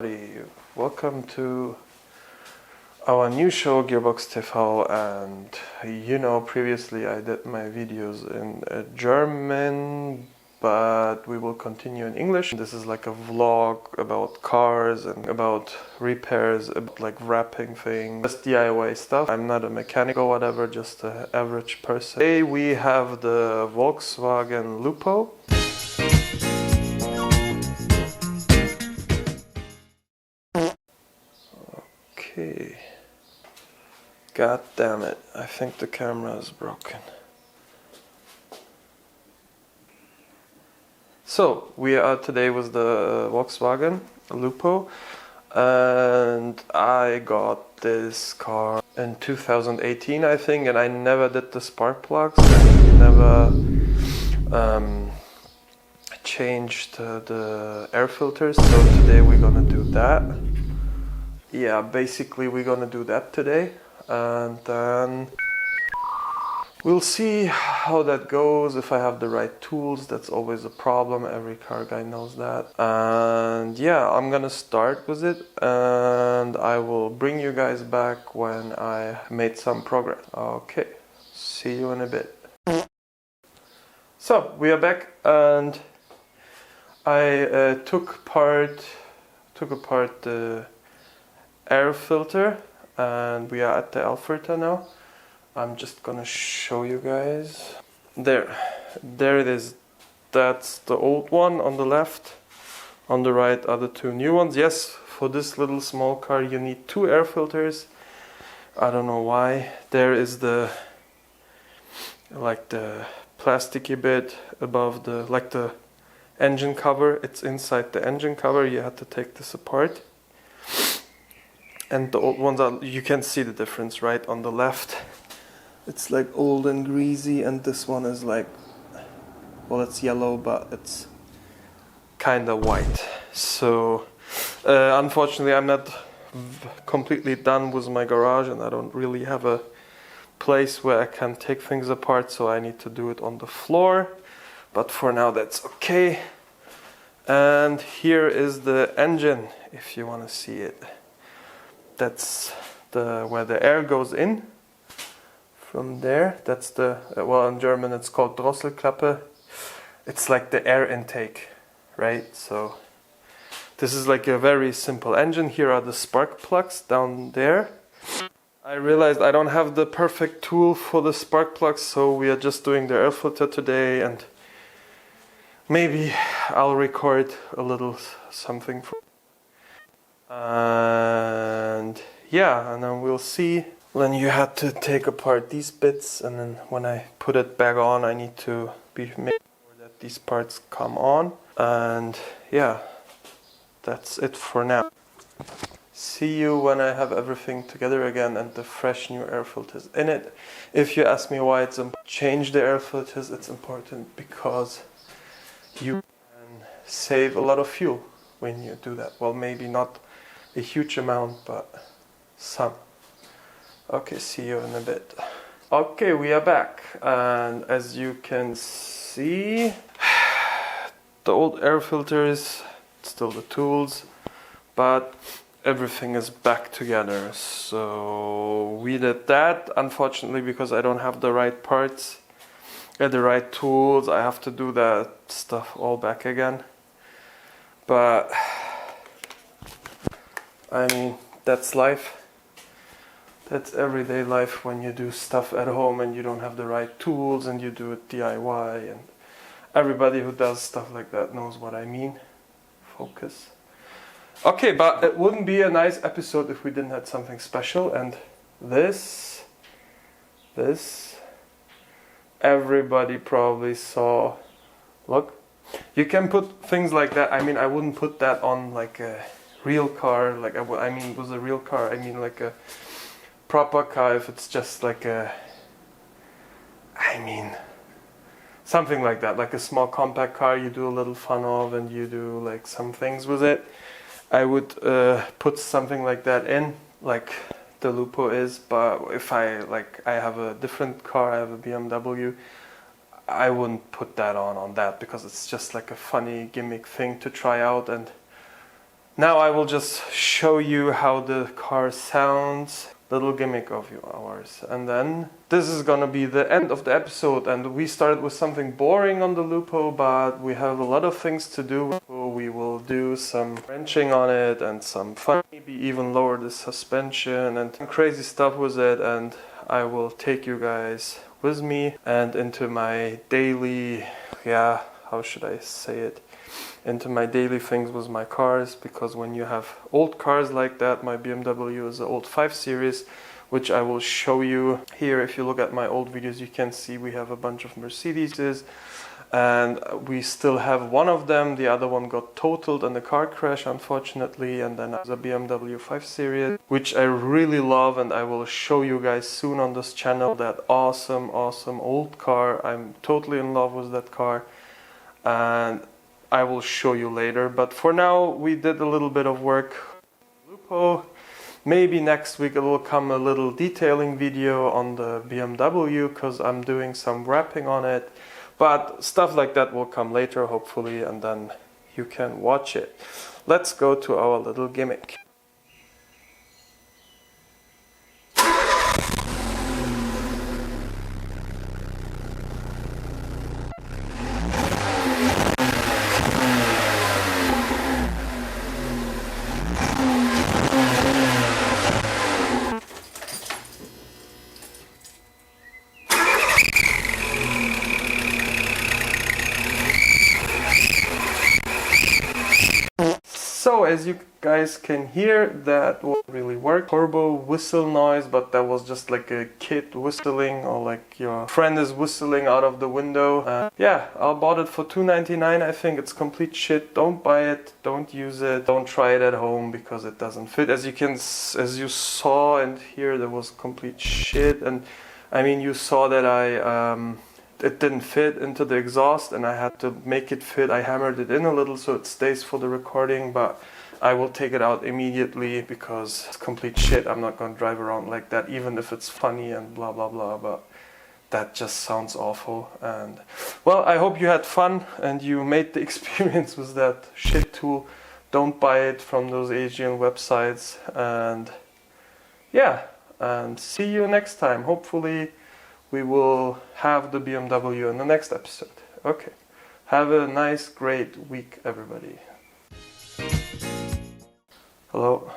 Everybody, welcome to our new show Gearbox TV, and previously I did my videos in German, but we will continue in English. This is like a vlog about cars and about repairs, about like wrapping things, just DIY stuff. I'm not a mechanic or whatever, just an average person. Today we have the Volkswagen Lupo. Okay. God damn it, I think the camera is broken. So, we are today with the Volkswagen Lupo, and I got this car in 2018 I think, and I never did the spark plugs, and never changed the air filters, so today we're gonna do that. Yeah, basically we're gonna do that today, and then we'll see how that goes, if I have the right tools. That's always a problem, every car guy knows that. And yeah, I'm gonna start with it, and I will bring you guys back when I made some progress. Okay, see you in a bit. So, we are back, and I took apart the air filter, and we are at the air filter now. I'm just gonna show you guys. There it is. That's the old one on the left. On the right are the two new ones. Yes, for this little small car you need two air filters. I don't know why. There is the plasticky bit above the engine cover. It's inside the engine cover. You had to take this apart. And the old ones you can see the difference, right? On the left, it's like old and greasy, and this one is like, well, it's yellow, but it's kind of white. So, unfortunately, I'm not completely done with my garage, and I don't really have a place where I can take things apart, so I need to do it on the floor. But for now, that's okay. And here is the engine, if you want to see it. That's where the air goes in. From there, that's well, in German it's called Drosselklappe. It's like the air intake, right? So this is like a very simple engine. Here are the spark plugs down there. I realized I don't have the perfect tool for the spark plugs, so we are just doing the air filter today, and maybe I'll record a little something for. And yeah, and then we'll see. Then you had to take apart these bits, and then when I put it back on, I need to make sure that these parts come on. And yeah, that's it for now. See you when I have everything together again and the fresh new air filters in it. If you ask me why it's important to change the air filters, it's important because you can save a lot of fuel when you do that. Well, maybe not a huge amount, but some. Okay, see you in a bit. Okay, we are back, and as you can see, the old air filters, still the tools, but everything is back together. So we did that. Unfortunately, because I don't have the right parts and the right tools, I have to do that stuff all back again. But I mean, that's life. That's everyday life when you do stuff at home and you don't have the right tools and you do it DIY, and everybody who does stuff like that knows what I mean. Focus. Okay, but it wouldn't be a nice episode if we didn't have something special, and this everybody probably saw. Look, you can put things like that. I mean, I wouldn't put that on like a real car, like I mean with a real car, I mean like a proper car. If it's just like something like that, like a small compact car you do a little fun of and you do like some things with it, I would put something like that in, like the Lupo is. But if I have a different car, I have a BMW, I wouldn't put that on that, because it's just like a funny gimmick thing to try out, and Now I will just show you how the car sounds. Little gimmick of ours. And then this is gonna be the end of the episode, and we started with something boring on the Lupo, but we have a lot of things to do. We will do some wrenching on it and some fun, maybe even lower the suspension and crazy stuff with it, and I will take you guys with me and into my daily, how should I say it? Into my daily things with my cars, because when you have old cars like that, my BMW is the old 5 Series, which I will show you here. If you look at my old videos, you can see we have a bunch of Mercedeses, and we still have one of them. The other one got totaled in a car crash, unfortunately, and then there's a BMW 5 Series, which I really love, and I will show you guys soon on this channel that awesome old car. I'm totally in love with that car, and I will show you later. But for now, we did a little bit of work Lupo. Maybe next week it will come a little detailing video on the BMW, because I'm doing some wrapping on it. But stuff like that will come later, hopefully, and then you can watch it. Let's go to our little gimmick. So as you guys can hear, that won't really work. Turbo whistle noise, but that was just like a kid whistling, or like your friend is whistling out of the window. Yeah, I bought it for $2.99. I think it's complete shit. Don't buy it, don't use it, don't try it at home, because it doesn't fit. As you saw and hear, there was complete shit. And I mean, you saw that it didn't fit into the exhaust, and I had to make it fit. I hammered it in a little so it stays for the recording, but I will take it out immediately because it's complete shit. I'm not going to drive around like that, even if it's funny and blah blah blah, but that just sounds awful. And well, I hope you had fun and you made the experience with that shit tool. Don't buy it from those Asian websites, and yeah, and see you next time. Hopefully we will have the BMW in the next episode. Okay. Have a nice, great week, everybody. Hello.